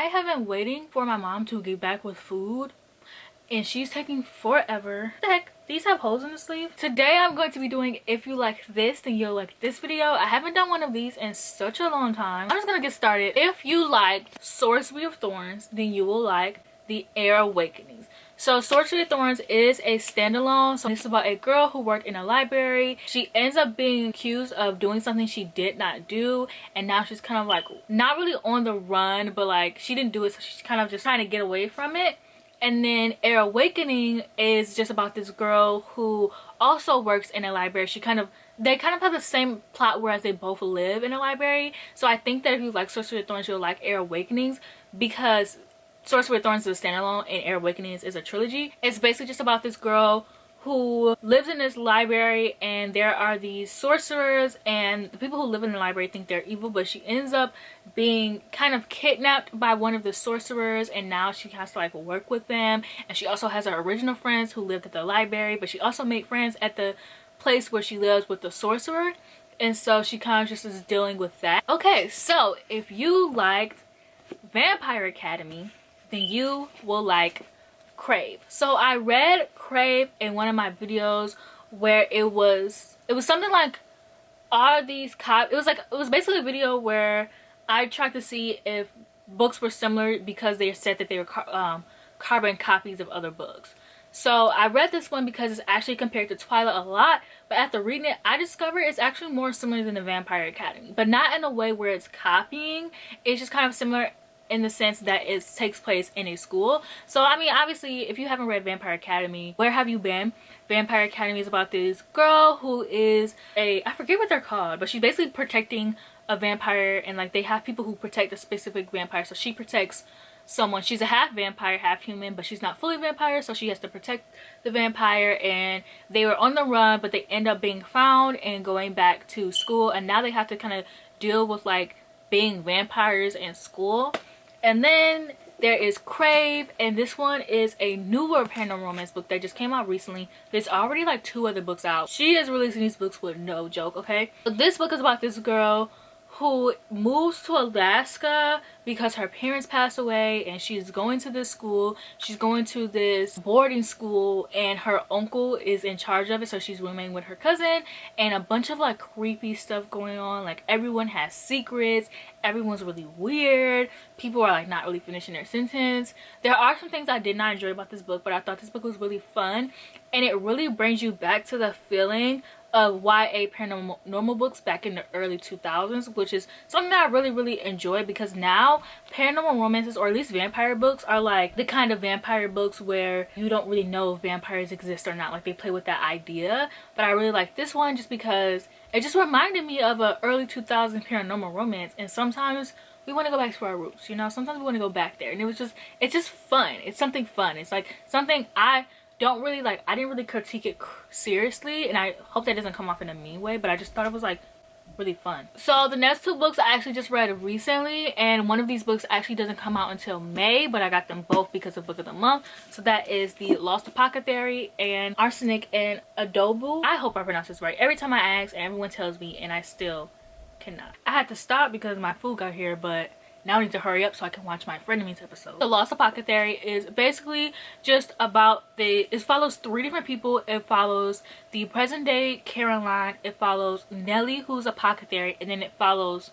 I have been waiting for my mom to get back with food, and she's taking forever. What the heck? These have holes in the sleeve. Today I'm going to be doing if you like this then you'll like this video. I haven't done one of these in such a long time. I'm just gonna get started. If you like Sorcery of Thorns, then you will like The Heir Awakenings. So Sorcery of Thorns is a standalone. So it's about a girl who worked in a library. She ends up being accused of doing something she did not do, and now she's kind of like not really on the run, but like she didn't do it, so she's kind of just trying to get away from it. And then Heir Awakening is just about this girl who also works in a library. They kind of have the same plot, whereas they both live in a library. So I think that if you like Sorcery of Thorns, you'll like Heir Awakenings, because Sorcery of Thorns is a standalone and Heir Awakenings is a trilogy. It's basically just about this girl who lives in this library, and there are these sorcerers, and the people who live in the library think they're evil, but she ends up being kind of kidnapped by one of the sorcerers, and now she has to like work with them. And she also has her original friends who lived at the library, but she also made friends at the place where she lives with the sorcerer, and so she kind of just is dealing with that. Okay, so if you liked Vampire Academy, then you will like Crave. So I read Crave in one of my videos where it was something like, are these it was basically a video where I tried to see if books were similar because they said that they were carbon copies of other books. So I read this one because it's actually compared to Twilight a lot, but after reading it I discovered it's actually more similar than the Vampire Academy, but not in a way where it's copying. It's just kind of similar in the sense that it takes place in a school. So I mean, obviously if you haven't read Vampire Academy, where have you been? Vampire Academy is about this girl who is I forget what they're called, but she's basically protecting a vampire, and like they have people who protect a specific vampire. So she protects someone. She's a half vampire, half human, but she's not fully vampire, so she has to protect the vampire. And they were on the run, but they end up being found and going back to school, and now they have to kind of deal with like being vampires in school. And then there is Crave, and this one is a newer paranormal romance book that just came out recently. There's already like 2 other books out. She is releasing these books with no joke, okay? So this book is about this girl who moves to Alaska because her parents passed away, and she's going to this school. She's going to this boarding school, and her uncle is in charge of it, so she's rooming with her cousin, and a bunch of like creepy stuff going on. Like everyone has secrets, everyone's really weird, people are like not really finishing their sentence. There are some things I did not enjoy about this book, but I thought this book was really fun, and it really brings you back to the feeling of YA paranormal books back in the early 2000s, which is something that I really enjoy, because now paranormal romances, or at least vampire books, are like the kind of vampire books where you don't really know if vampires exist or not. Like they play with that idea, but I really like this one just because it just reminded me of a early 2000s paranormal romance, and sometimes we want to go back to our roots, you know? Sometimes we want to go back there, and it's just fun. It's something fun. It's like something I don't really like. I didn't really critique it seriously, and I hope that doesn't come off in a mean way, but I just thought it was like really fun. So the next 2 books I actually just read recently, and one of these books actually doesn't come out until May, but I got them both because of book of the month. So that is The Lost Apothecary and Arsenic and Adobo. I hope I pronounced this right. Every time I ask, everyone tells me, and I still cannot. I had to stop because my food got here, but now I need to hurry up so I can watch my Frenemies episode. The Lost Apothecary is basically just about it follows 3 different people. It follows the present day Caroline, it follows Nellie, who's apothecary, and then it follows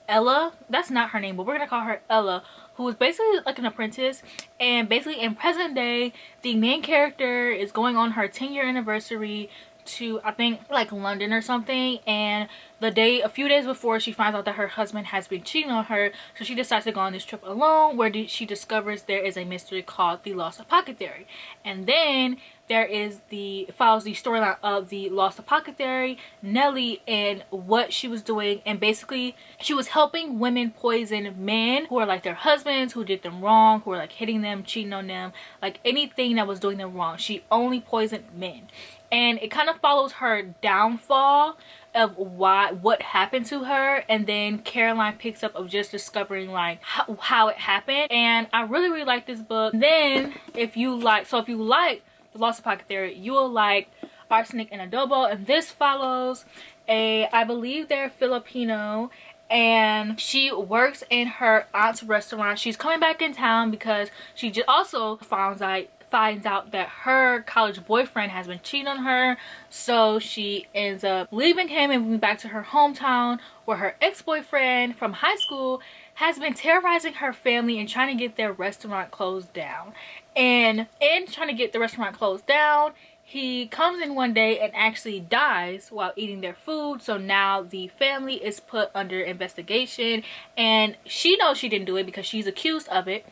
Ella. That's not her name, but we're gonna call her Ella, who is basically like an apprentice. And basically in present day, the main character is going on her 10-year anniversary to, I think, like London or something, and a few days before, she finds out that her husband has been cheating on her, so she decides to go on this trip alone, where she discovers there is a mystery called the Lost Apothecary. And then it follows the storyline of the Lost Apothecary, Nellie, and what she was doing. And basically she was helping women poison men who are like their husbands, who did them wrong, who were like hitting them, cheating on them, like anything that was doing them wrong. She only poisoned men, and it kind of follows her downfall of what happened to her, and then Caroline picks up of just discovering like how it happened. And I really like this book. Then if you like The Lost Apothecary, you will like Arsenic and Adobo. And this follows I believe they're Filipino, and she works in her aunt's restaurant. She's coming back in town because she just also finds out that her college boyfriend has been cheating on her, so she ends up leaving him and moving back to her hometown, where her ex-boyfriend from high school has been terrorizing her family and trying to get their restaurant closed down. And in trying to get the restaurant closed down, he comes in one day and actually dies while eating their food. So now the family is put under investigation, and she knows she didn't do it because she's accused of it.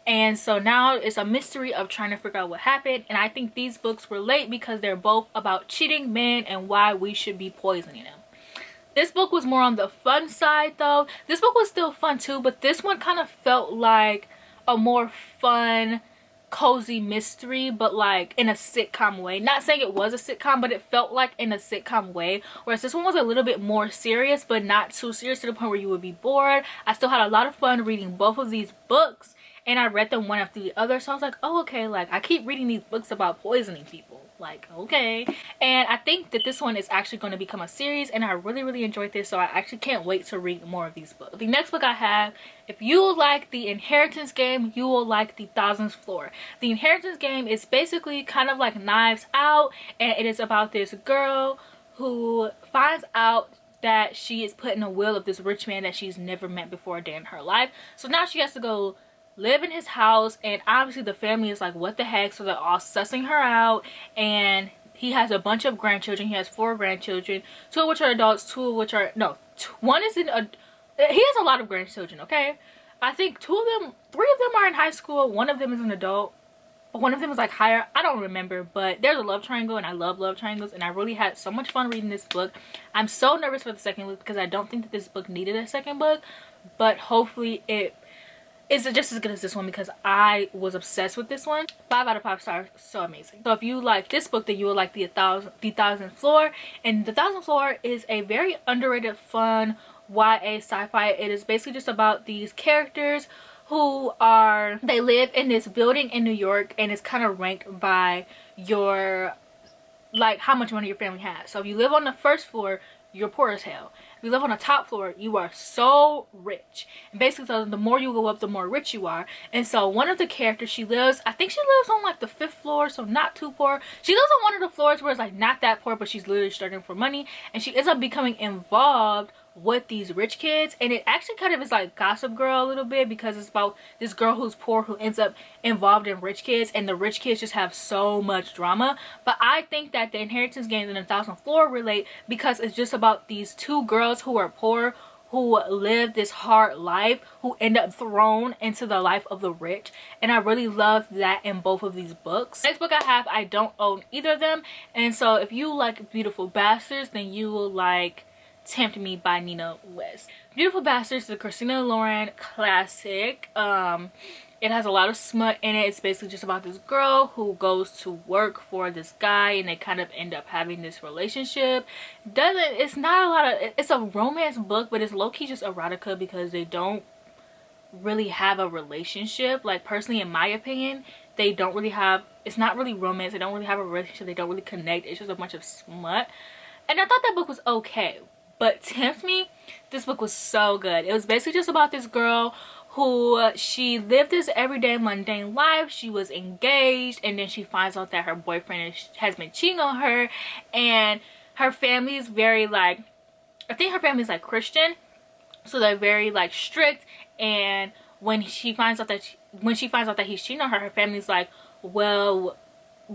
And so now it's a mystery of trying to figure out what happened. And I think these books relate because they're both about cheating men and why we should be poisoning them. This book was more on the fun side though. This book was still fun too, but this one kind of felt like a more fun, cozy mystery, but like in a sitcom way. Not saying it was a sitcom, but it felt like in a sitcom way, whereas this one was a little bit more serious, but not too serious to the point where you would be bored. I still had a lot of fun reading both of these books, and I read them one after the other, so I was like, oh okay, like I keep reading these books about poisoning people, like okay. And I think that this one is actually going to become a series, and I really enjoyed this, so I actually can't wait to read more of these books. The next book I have, if you like The Inheritance Game, you will like The Thousandth Floor. The Inheritance Game is basically kind of like Knives Out, and it is about this girl who finds out that she is put in a will of this rich man that she's never met before a day in her life. So now she has to go live in his house, and obviously the family is like, what the heck, so they're all sussing her out. And he has a bunch of grandchildren. He has 4 grandchildren, 2 of which are adults, 2 of which are one is in a he has a lot of grandchildren, okay. I think 3 of them are in high school, 1 of them is an adult, 1 of them is like higher, I don't remember. But there's a love triangle, and I love love triangles, and I really had so much fun reading this book. I'm so nervous for the second book because I don't think that this book needed a second book, but hopefully it is just as good as this one because I was obsessed with this one. 5 out of 5 stars, so amazing. So if you like this book, then you will like The Thousandth Floor. And The Thousandth Floor is a very underrated, fun YA sci-fi. It is basically just about these characters who they live in this building in New York, and it's kind of ranked by your, like, how much money your family has. So if you live on the first floor, you're poor as hell. If you live on the top floor, you are so rich. And basically, so the more you go up, the more rich you are. And so one of the characters, I think she lives on like the 5th floor, so not too poor. She lives on one of the floors where it's like not that poor, but she's literally struggling for money, and she ends up becoming involved with these rich kids. And it actually kind of is like Gossip Girl a little bit, because it's about this girl who's poor who ends up involved in rich kids, and the rich kids just have so much drama. But I think that The Inheritance Game and The Thousandth Floor relate because it's just about these 2 girls who are poor, who live this hard life, who end up thrown into the life of the rich. And I really love that in both of these books. Next book I have, I don't own either of them, and so if you like Beautiful Bastards, then you will like Tempt Me by Nina West. Beautiful Bastards is a Christina Lauren classic. It has a lot of smut in it. It's basically just about this girl who goes to work for this guy, and they kind of end up having this relationship. It's not a lot of, it's a romance book, but it's low-key just erotica because they don't really have a relationship. Like, personally, in my opinion, they don't really have, it's not really romance, they don't really have a relationship, they don't really connect. It's just a bunch of smut. And I thought that book was okay. But Tempt Me, this book was so good. It was basically just about this girl who, she lived this everyday mundane life. She was engaged, and then she finds out that her boyfriend has been cheating on her, and her family is very like, I think her family is like Christian, so they're very like strict. And when she finds out that he's cheating on her, her family's like, well,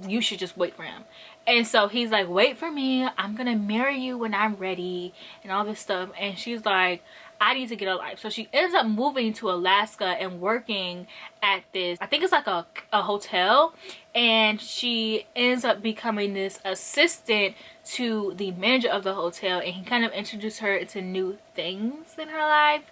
you should just wait for him. And so he's like, wait for me, I'm gonna marry you when I'm ready, and all this stuff. And she's like, I need to get a life. So she ends up moving to Alaska and working at this, I think it's like a hotel, and she ends up becoming this assistant to the manager of the hotel, and he kind of introduced her into new things in her life.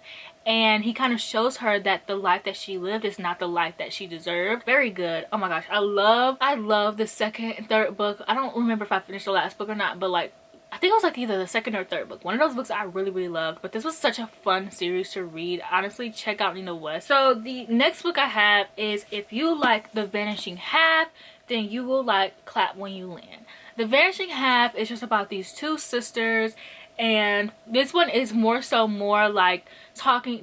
And he kind of shows her that the life that she lived is not the life that she deserved. Very good. Oh my gosh, I love the second and third book. I don't remember if I finished the last book or not, but like, I think it was like either the second or third book. One of those books I really loved. But this was such a fun series to read. Honestly, check out Nina West. So the next book I have is, if you like The Vanishing Half, then you will like Clap When You Land. The Vanishing Half is just about these 2 sisters, And this one is more like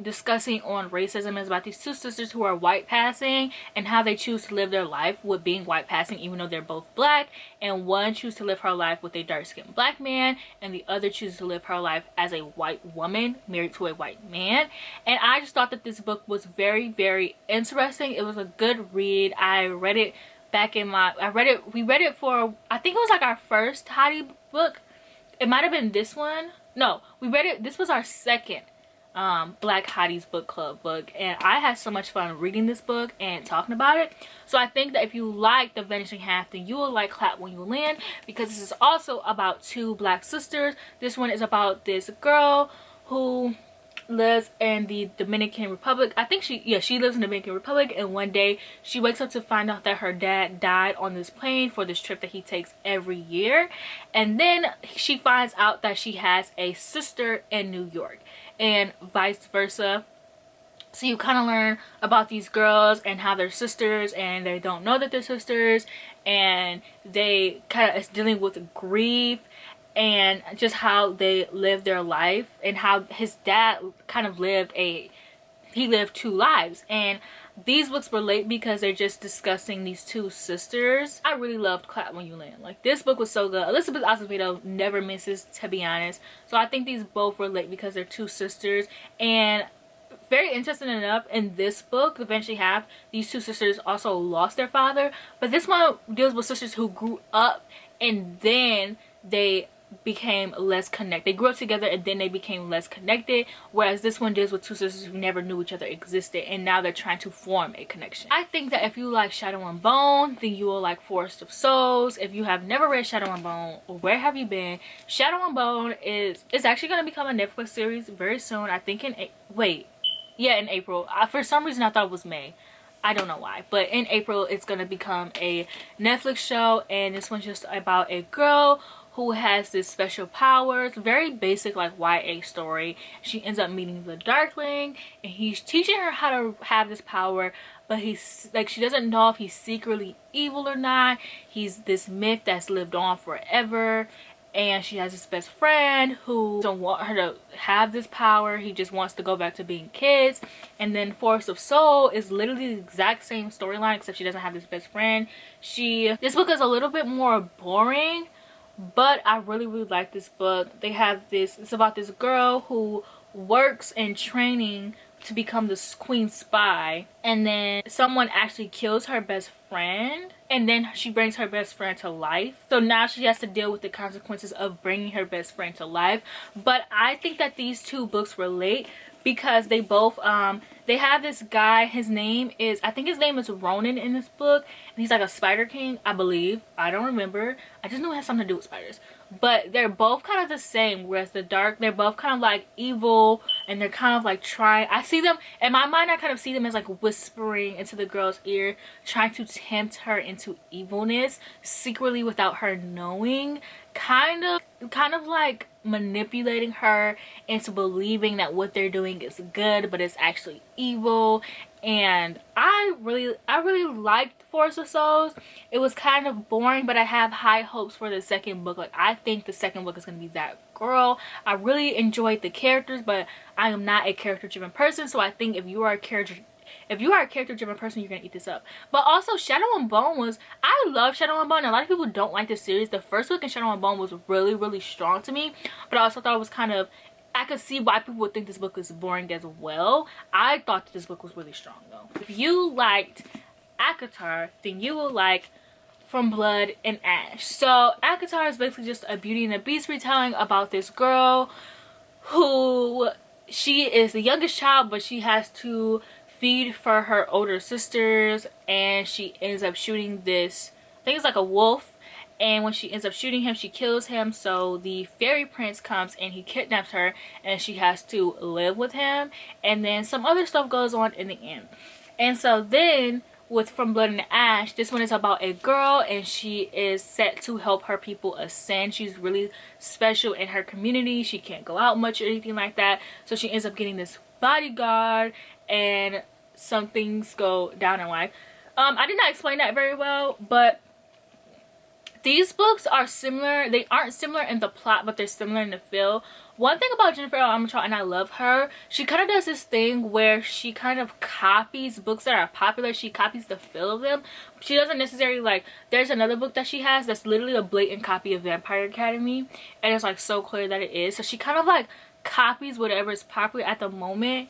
discussing on racism. It's about these two sisters who are white passing and how they choose to live their life with being white passing, even though they're both black. And one chooses to live her life with a dark-skinned black man, and the other chooses to live her life as a white woman married to a white man. And I just thought that this book was very, very interesting. It was a good read. I read it back in my we read it for, I think it was like our first Hottie book. It might have been this one. No, we read it. This was our second Black Hotties book club book, and I had so much fun reading this book and talking about it. So I think that if you like The Vanishing Half, then you will like Clap When You Land, because this is also about two black sisters. This one is about this girl who lives in the Dominican Republic. I think she lives in the Dominican Republic, and one day she wakes up to find out that her dad died on this plane for this trip that he takes every year. And then she finds out that she has a sister in New York, and vice versa. So you kind of learn about these girls and how they're sisters, and they don't know that they're sisters, and they kind of is dealing with grief and just how they live their life, and how his dad kind of lived two lives. And these books relate because they're just discussing these two sisters. I really loved Clap When You Land. Like, this book was so good. Elizabeth Acevedo never misses, to be honest. So I think these both relate because they're two sisters. And very interesting enough, in this book, The Vanishing Half, these two sisters also lost their father. But this one deals with sisters who grew up and then they became less connected. They grew up together and then they became less connected, whereas this one deals with two sisters who never knew each other existed, and now they're trying to form a connection. I think that if you like Shadow and Bone, then you will like Forest of Souls. If you have never read Shadow and Bone, where have you been? Shadow and Bone is actually going to become a Netflix series very soon. I think in April. For some reason I thought it was May. I don't know why, but in April it's going to become a Netflix show, and this one's just about a girl who has this special powers. Very basic, like, YA story. She ends up meeting the Darkling, and he's teaching her how to have this power, but he's like, she doesn't know if he's secretly evil or not. He's this myth that's lived on forever, and she has this best friend who don't want her to have this power. He just wants to go back to being kids. And then Forest of Soul is literally the exact same storyline, except she doesn't have this best friend. This book is a little bit more boring, but I really like this book. It's about this girl who works in training to become the queen spy, and then someone actually kills her best friend, and then she brings her best friend to life. So now she has to deal with the consequences of bringing her best friend to life. But I think that these two books relate because they both they have this guy. I think his name is Ronan in this book, and he's like a spider king, I believe. I don't remember. I just know it has something to do with spiders. But they're both kind of the same, whereas they're both kind of like evil, and they're kind of like I see them in my mind, I kind of see them as like whispering into the girl's ear, trying to tempt her into evilness secretly without her knowing, kind of like manipulating her into believing that what they're doing is good, but it's actually evil. And I really liked Forest of Souls. It was kind of boring, but I have high hopes for the second book. Like, I think the second book is going to be that girl. I really enjoyed the characters, but I am not a character driven person, so I think if you are a character driven person, you're gonna eat this up. But also, Shadow and Bone I love Shadow and Bone. A lot of people don't like this series. The first book in Shadow and Bone was really strong to me, but I also thought it was I could see why people would think this book is boring as well. I thought that this book was really strong though. If you liked ACOTAR, then you will like From Blood and Ash. So ACOTAR is basically just a Beauty and the Beast retelling about this girl who, she is the youngest child, but she has to feed for her older sisters, and she ends up shooting this, I think it's like a wolf, and when she ends up shooting him, she kills him. So the fairy prince comes and he kidnaps her, and she has to live with him, and then some other stuff goes on in the end. And so then with From Blood and Ash, this one is about a girl, and she is set to help her people ascend. She's really special in her community. She can't go out much or anything like that, so she ends up getting this bodyguard, and some things go down in life. I did not explain that very well, but These books are similar. They aren't similar in the plot, but they're similar in the feel. One thing about Jennifer L. Armentrout, and I love her, she kind of does this thing where she kind of copies books that are popular. She copies the feel of them. She doesn't necessarily, like, there's another book that she has that's literally a blatant copy of Vampire Academy, and it's like so clear that it is. So she kind of like copies whatever is popular at the moment.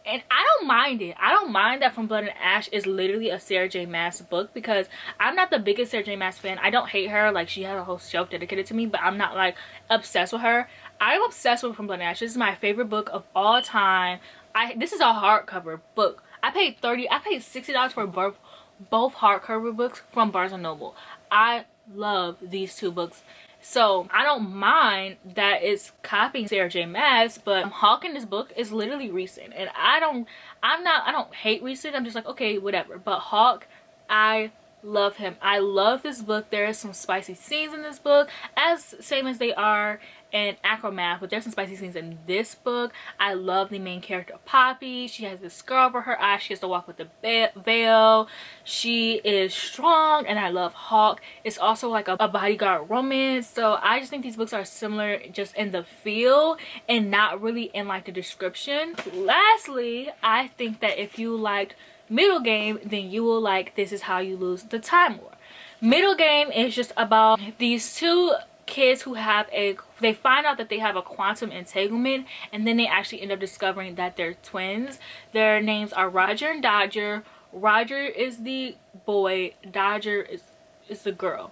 And I don't mind it. I don't mind that From Blood and Ash is literally a Sarah J Maas book, because I'm not the biggest Sarah J Maas fan. I don't hate her. Like, she has a whole shelf dedicated to me, but I'm not like obsessed with her. I'm obsessed with From Blood and Ash. This is my favorite book of all time. This is a hardcover book. I paid $60 for both hardcover books from Barnes and Noble. I love these two books. So I don't mind that it's copying Sarah J Maas, but Hawk in this book is literally recent, and I don't hate recent. I'm just like, okay, whatever. But Hawk, I love him. I love this book. There is some spicy scenes in this book, same as they are in Acromath, but there's some spicy scenes in this book. I love the main character, Poppy. She has this scar over her eye. She has to walk with a veil. She is strong, and I love Hawk. It's also like a bodyguard romance. So I just think these books are similar just in the feel and not really in like the description. Lastly, I think that if you liked Middle Game, then you will like This Is How You Lose the Time War. Middle Game is just about these two kids who have they find out that they have a quantum entanglement, and then they actually end up discovering that they're twins. Their names are Roger and Dodger. Roger is the boy, Dodger is the girl,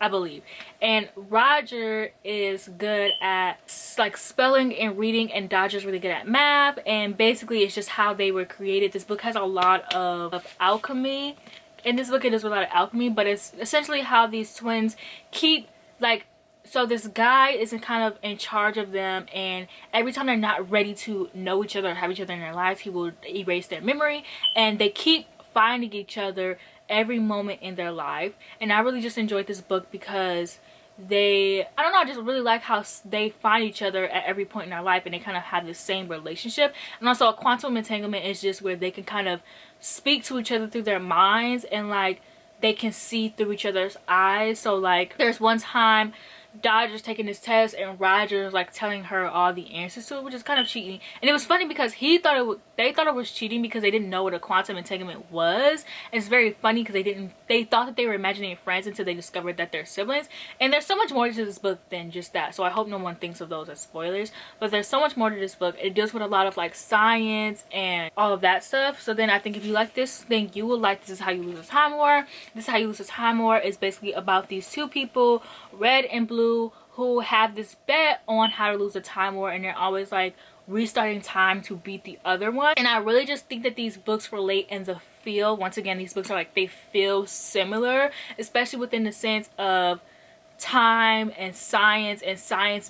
I believe. And Roger is good at like spelling and reading, and Dodger's really good at math. And basically it's just how they were created. This book has a lot of alchemy. In this book it is a lot of alchemy, but it's essentially how these twins keep like, so this guy is kind of in charge of them, and every time they're not ready to know each other or have each other in their lives, he will erase their memory, and they keep finding each other every moment in their life. And I really just enjoyed this book because I don't know, I just really like how they find each other at every point in their life, and they kind of have the same relationship. And also a quantum entanglement is just where they can kind of speak to each other through their minds, and like they can see through each other's eyes. So like there's one time Dodger's taking his test and Roger's like telling her all the answers to it, which is kind of cheating. And it was funny because they thought it was cheating because they didn't know what a quantum entanglement was. And it's very funny because they thought that they were imagining friends until they discovered that they're siblings. And there's so much more to this book than just that, so I hope no one thinks of those as spoilers, but there's so much more to this book. It deals with a lot of like science and all of that stuff. So then I think if you like this, then you will like This Is How You Lose a Time War. This Is How You Lose a Time War is basically about these two people, Red and Blue, who have this bet on how to lose a time war, and they're always like restarting time to beat the other one. And I really just think that these books relate in the feel. Once again, these books are like, they feel similar, especially within the sense of time and science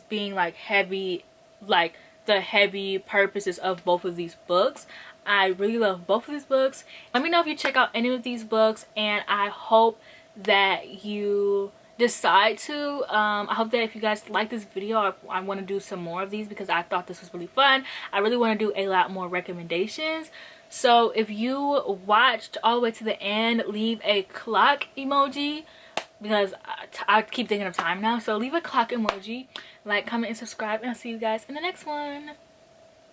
being like heavy, like the heavy purposes of both of these books. I really love both of these books. Let me know if you check out any of these books, and I hope that you decide to. I hope that if you guys like this video, I want to do some more of these because I thought this was really fun. I really want to do a lot more recommendations. So if you watched all the way to the end, leave a clock emoji, because I keep thinking of time now. So leave a clock emoji, like, comment, and subscribe, and I'll see you guys in the next one.